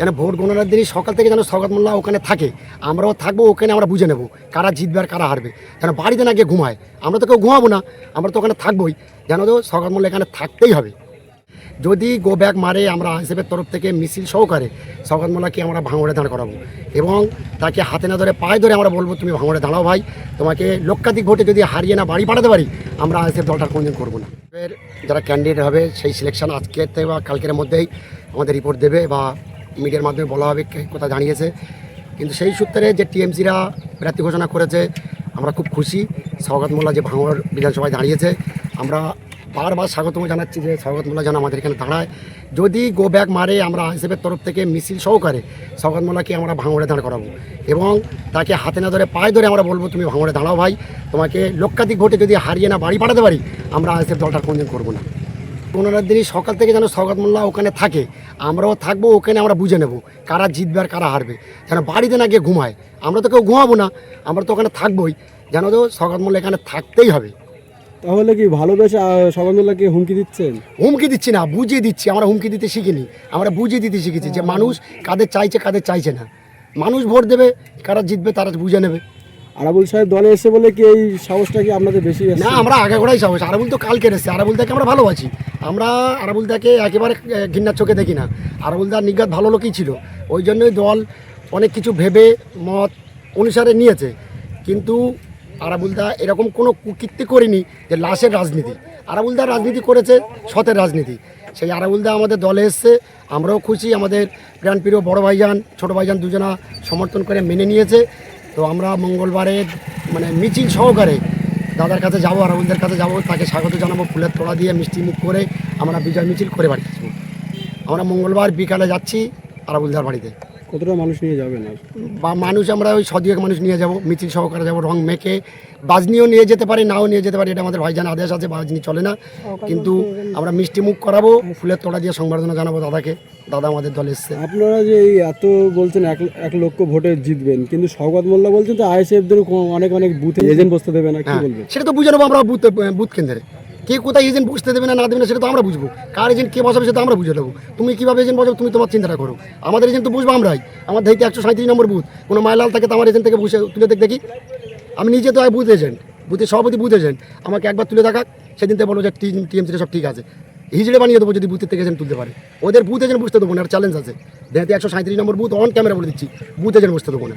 যেন ভোট গণনার দিনই সকাল থেকে যেন সওগাত মোল্লা ওখানে থাকে, আমরাও থাকবো ওখানে, আমরা বুঝে নেব কারা জিতবে আর কারা হারবে। যেন বাড়িতে না গিয়ে ঘুমায়, আমরা তো কেউ ঘুমাবো না, আমরা তো ওখানে থাকবোই, যেন তো সওগাত মোল্লা এখানে থাকতেই হবে। যদি গো ব্যাক মারে আমরা আইএসএফের তরফ থেকে মিছিল সহকারে সওগাত মোল্লাকে আমরা ভাঙড়ে দাঁড় করাবো এবং তাকে হাতে না ধরে পায়ে ধরে আমরা বলবো তুমি ভাঙড়ে দাঁড়াও ভাই, তোমাকে লক্ষাধিক ভোটে যদি হারিয়ে না বাড়ি পাঠাতে পারি আমরা আইএসএফ দলটা কোনোদিন করবো না। এর যারা ক্যান্ডিডেট হবে সেই সিলেকশন আজকের থেকে বা কালকের মধ্যেই আমাদের রিপোর্ট দেবে বা মিডিয়ার মাধ্যমে বলা হবে কে কোথায় দাঁড়িয়েছে। কিন্তু সেই সূত্রে যে টিএমসিরা প্রার্থী ঘোষণা করেছে আমরা খুব খুশি। সওগাত মোল্লা যে ভাঙড় বিধানসভায় দাঁড়িয়েছে আমরা বারবার স্বাগতম জানাচ্ছি যে সওগাত মোল্লা যেন আমাদের এখানে দাঁড়ায়। যদি গো ব্যাক মারে আমরা আইএসএফের তরফ থেকে মিছিল সহকারে সওগাত মোল্লাকে আমরা ভাঙড়ে দাঁড় করাবো এবং তাকে হাতে না ধরে পায়ে ধরে আমরা বলবো তুমি ভাঙড়ে দাঁড়াও ভাই, তোমাকে লক্ষাধিক ভোটে যদি হারিয়ে না বাড়ি পাঠাতে পারি আমরা আইএসএফ দলটা কোনোদিন করবো না। গণনার দিনই সকাল থেকে যেন সওগাত মোল্লা ওখানে থাকে, আমরাও থাকবো ওখানে, আমরা বুঝে নেব কারা জিতবে আর কারা হারবে। যেন বাড়িতে না গিয়ে ঘুমায়, আমরা তো কেউ ঘুমাবো না, আমরা তো ওখানে থাকবোই, যেন তো সওগাত মোল্লা এখানে থাকতেই হবে। তাহলে কি ভালোবেসে সওগাত মোল্লাকে হুমকি দিচ্ছেন? হুমকি দিচ্ছি না, বুঝিয়ে দিচ্ছি। আমরা হুমকি দিতে শিখিনি, আমরা বুঝিয়ে দিতে শিখেছি যে মানুষ কাদের চাইছে কাদের চাইছে না। মানুষ ভোট দেবে, কারা জিতবে তারা বুঝে নেবে। আরাবুল সাহেব দলে এসে বলে কি এই সাহসটা কি আপনাদের বেশি আছে? না, আমরা আগাগোড়াই সাহস। আরাবুল তো কালকে এসেছে, আরাবুল দাকে আমরা ভালোবাসি, আমরা আরাবুল দাকে একেবারে ঘৃণার চোখে দেখি না। আরাবুল দার নিজ্ঞাত ভালো লোকই ছিল, ওই জন্যই দল অনেক কিছু ভেবে মত অনুসারে নিয়েছে। কিন্তু আরাবুলদা এরকম কোনো কুকীর্তি করেনি যে লাশের রাজনীতি। আরাবুলদা রাজনীতি করেছে সতের রাজনীতি। সেই আরাবুলদা আমাদের দলে এসছে, আমরাও খুশি। আমাদের প্রাণপ্রিয় বড় ভাইজান ছোটো ভাইজান দুজনা সমর্থন করে মেনে নিয়েছে। তো আমরা মঙ্গলবারে মিছিল সহকারে দাদার কাছে যাবো, আরাবুলদার কাছে যাবো, তাকে স্বাগত জানাবো, ফুলের তোড়া দিয়ে মিষ্টি মুখ করে আমরা বিজয় মিছিল করে বাড়ি আসবো। আমরা মঙ্গলবার বিকালে যাচ্ছি আরাবুলদার বাড়িতে। কতটা মানুষ নিয়ে যাবেন? বা মানুষ আমরা ওই 100 মানুষ নিয়ে যাব, মিছিল সহকারে যাব, রং মেখে। বাজনিও নিয়ে যেতে পারি, নাও নিয়ে যেতে পারি, এটা আমাদের ভাইজান আদেশ আছে, বাজনি চলে না। কিন্তু আমরা মিষ্টি মুখ করাবো, ফুলের তোড়া দিয়ে সংবর্ধনা জানাবো দাদাকে, দাদা আমাদের দলে এসছে। আপনারা যে এই এত বলছেন 1 লক্ষ ভোটে জিতবেন, কিন্তু সওগাত মোল্লা বলছেন তো আইএসএফদের অনেক বুথে এজেন্ট বসতে দেবে না, কি বলবেন? সেটা তো বুঝে নেবো আমরা বুথ কেন্দ্রে কে কোথায় এজেন্ট বসতে দেবে না দেবে না, সেটা তো আমরা বুঝবো। কার এজেন্ট কে বসাবে সেটা আমরা বুঝে নেবো। তুমি কীভাবে এজেন্ট বসাবো তুমি তোমার চিন্তাটা করো, আমাদের এজেন্ট তো বুঝবো আমরাই। আমার দায়িত্ব 137 নম্বর বুথ, কোনো মাইলাল থাকে তো আমার এজেন্ট থেকে বসে তুলে দেখি। আমি নিজে তো বুথ এজেন্ট, বুথের সভাপতি বুথ এজেন্ট। আমাকে একবার তুলে দেখাক, সেদিন থেকে বলো যে টিএমসিটা সব ঠিক আছে, হিজড়ে বানিয়ে দেবো যদি বুথের থেকে এজেন্ট তুলতে পারে। ওদের বুথ এজেন্ট বুঝতে দেবো না, চ্যালেঞ্জ আছে। যেহেতু 137 নম্বর বুথ অন ক্যামেরা বলে দিচ্ছি, বুথ এজেন্ট বুঝতে দেবো না।